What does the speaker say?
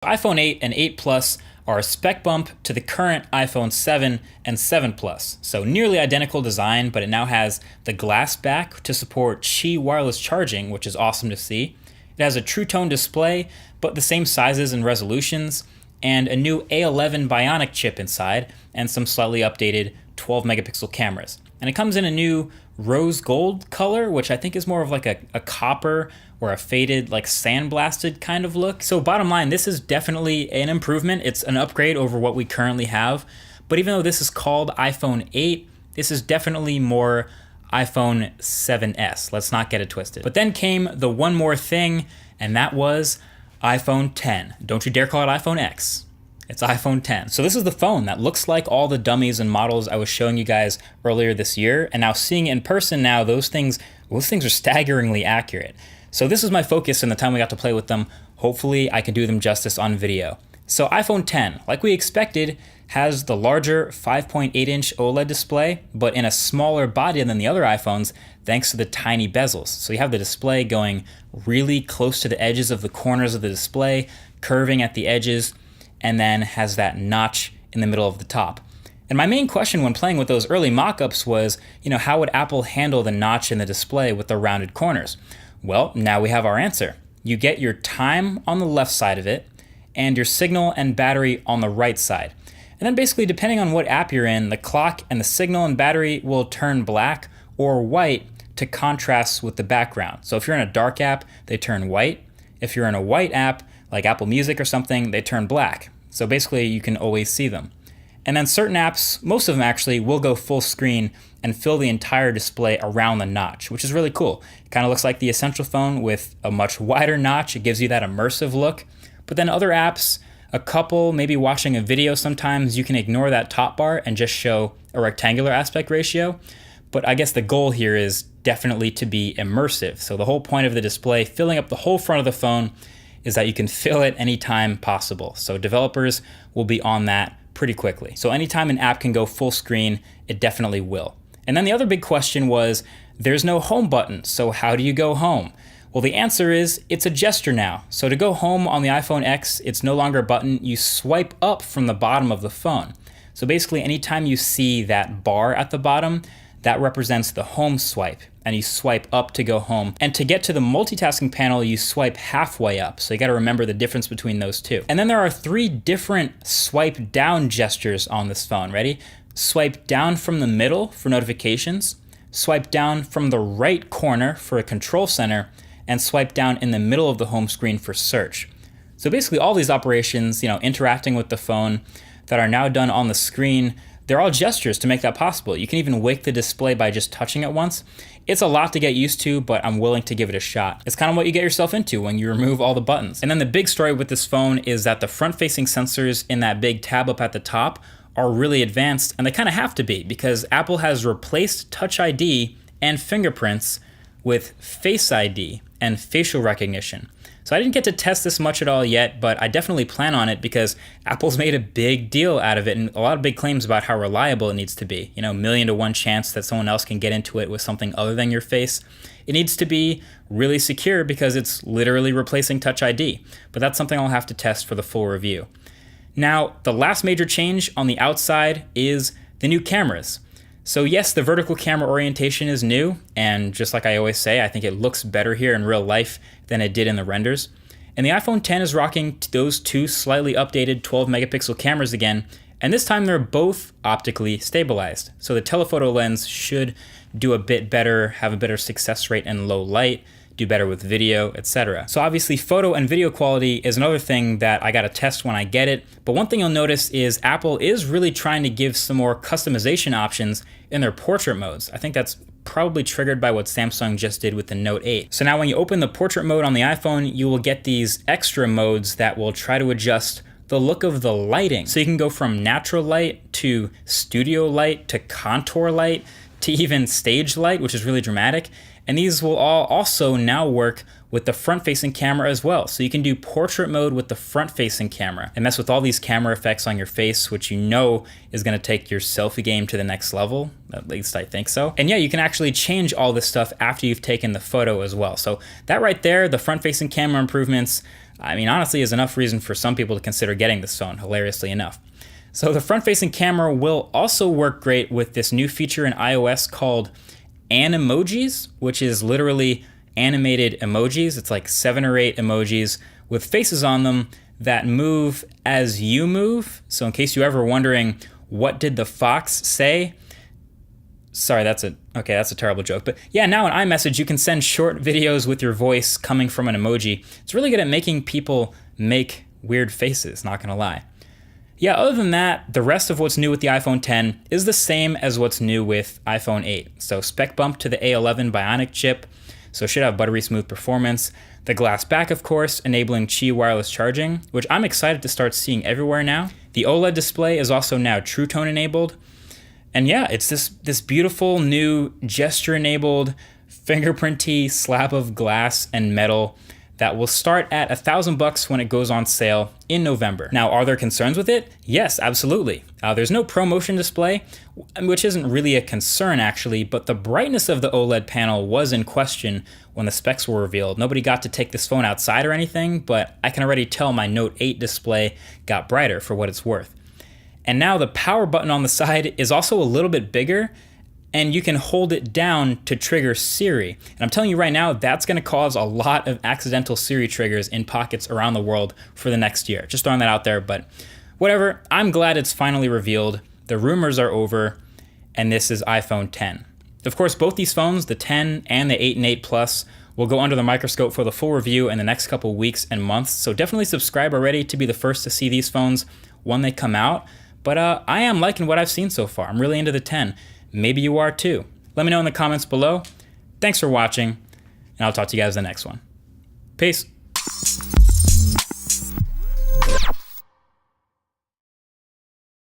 iPhone 8 and 8 Plus are a spec bump to the current iPhone 7 and 7 Plus. So nearly identical design, but it now has the glass back to support Qi wireless charging, which is awesome to see. It has a True Tone display, but the same sizes and resolutions, and a new A11 Bionic chip inside, and some slightly updated 12 megapixel cameras. And it comes in a new rose gold color, which I think is more of like a copper or a faded, like sandblasted kind of look. So bottom line, this is definitely an improvement. It's an upgrade over what we currently have. But even though this is called iPhone 8, this is definitely more iPhone 7S. Let's not get it twisted. But then came the one more thing, and that was iPhone 10. Don't you dare call it iPhone X. It's iPhone 10. So this is the phone that looks like all the dummies and models I was showing you guys earlier this year. And now seeing it in person now, those things are staggeringly accurate. So this is my focus in the time we got to play with them. Hopefully I can do them justice on video. So iPhone 10, like we expected, has the larger 5.8-inch OLED display, but in a smaller body than the other iPhones, thanks to the tiny bezels. So you have the display going really close to the edges of the corners of the display, curving at the edges, and then has that notch in the middle of the top. And my main question when playing with those early mock-ups was, how would Apple handle the notch in the display with the rounded corners? Well, now we have our answer. You get your time on the left side of it, and your signal and battery on the right side. And then basically, depending on what app you're in, the clock and the signal and battery will turn black or white to contrast with the background. So if you're in a dark app, they turn white. If you're in a white app, like Apple Music or something, they turn black. So basically, you can always see them. And then certain apps, most of them actually, will go full screen and fill the entire display around the notch, which is really cool. It kind of looks like the Essential phone with a much wider notch. It gives you that immersive look. But then other apps, a couple, maybe watching a video sometimes, you can ignore that top bar and just show a rectangular aspect ratio. But I guess the goal here is definitely to be immersive. So the whole point of the display, filling up the whole front of the phone, is that you can fill it anytime possible. So developers will be on that pretty quickly. So anytime an app can go full screen, it definitely will. And then the other big question was, there's no home button, so how do you go home? Well, the answer is, it's a gesture now. So to go home on the iPhone X, it's no longer a button, you swipe up from the bottom of the phone. So basically, anytime you see that bar at the bottom, that represents the home swipe, and you swipe up to go home. And to get to the multitasking panel, you swipe halfway up. So you gotta remember the difference between those two. And then there are 3 different swipe down gestures on this phone. Ready? Swipe down from the middle for notifications, swipe down from the right corner for a control center, and swipe down in the middle of the home screen for search. So basically all these operations, interacting with the phone that are now done on the screen, they're all gestures to make that possible. You can even wake the display by just touching it once. It's a lot to get used to, but I'm willing to give it a shot. It's kind of what you get yourself into when you remove all the buttons. And then the big story with this phone is that the front-facing sensors in that big tab up at the top are really advanced, and they kind of have to be because Apple has replaced Touch ID and fingerprints with Face ID and facial recognition. So I didn't get to test this much at all yet, but I definitely plan on it because Apple's made a big deal out of it and a lot of big claims about how reliable it needs to be. 1,000,000 to 1 chance that someone else can get into it with something other than your face. It needs to be really secure because it's literally replacing Touch ID, but that's something I'll have to test for the full review. Now, the last major change on the outside is the new cameras. So yes, the vertical camera orientation is new, and just like I always say, I think it looks better here in real life than it did in the renders. And the iPhone X is rocking those 2 slightly updated 12 megapixel cameras again, and this time they're both optically stabilized. So the telephoto lens should do a bit better, have a better success rate in low light, do better with video, etc. So obviously photo and video quality is another thing that I gotta test when I get it, but one thing you'll notice is Apple is really trying to give some more customization options in their portrait modes. I think that's probably triggered by what Samsung just did with the Note 8. So now when you open the portrait mode on the iPhone, you will get these extra modes that will try to adjust the look of the lighting. So you can go from natural light to studio light to contour light to even stage light, which is really dramatic. And these will all also now work with the front-facing camera as well. So you can do portrait mode with the front-facing camera and mess with all these camera effects on your face, which is gonna take your selfie game to the next level. At least I think so. And yeah, you can actually change all this stuff after you've taken the photo as well. So that right there, the front-facing camera improvements, I mean, honestly, is enough reason for some people to consider getting this phone, hilariously enough. So the front-facing camera will also work great with this new feature in iOS called Animojis, which is literally animated emojis. It's like 7 or 8 emojis with faces on them that move as you move. So in case you're ever wondering, what did the fox say? Sorry, that's a terrible joke. But yeah, now in iMessage, you can send short videos with your voice coming from an emoji. It's really good at making people make weird faces, not gonna lie. Yeah, other than that, the rest of what's new with the iPhone X is the same as what's new with iPhone 8. So spec bump to the A11 Bionic chip, so it should have buttery smooth performance. The glass back, of course, enabling Qi wireless charging, which I'm excited to start seeing everywhere now. The OLED display is also now True Tone enabled. And yeah, it's this beautiful new gesture-enabled fingerprinty slab of glass and metal that will start at $1,000 when it goes on sale in November. Now, are there concerns with it? Yes, absolutely. There's no ProMotion display, which isn't really a concern actually, but the brightness of the OLED panel was in question when the specs were revealed. Nobody got to take this phone outside or anything, but I can already tell my Note 8 display got brighter for what it's worth. And now the power button on the side is also a little bit bigger, and you can hold it down to trigger Siri. And I'm telling you right now, that's gonna cause a lot of accidental Siri triggers in pockets around the world for the next year. Just throwing that out there, but whatever. I'm glad it's finally revealed. The rumors are over, and this is iPhone X. Of course, both these phones, the X and the 8 and 8 Plus, will go under the microscope for the full review in the next couple weeks and months. So definitely subscribe already to be the first to see these phones when they come out. But I am liking what I've seen so far. I'm really into the X. Maybe you are too. Let me know in the comments below. Thanks for watching, and I'll talk to you guys in the next one. Peace.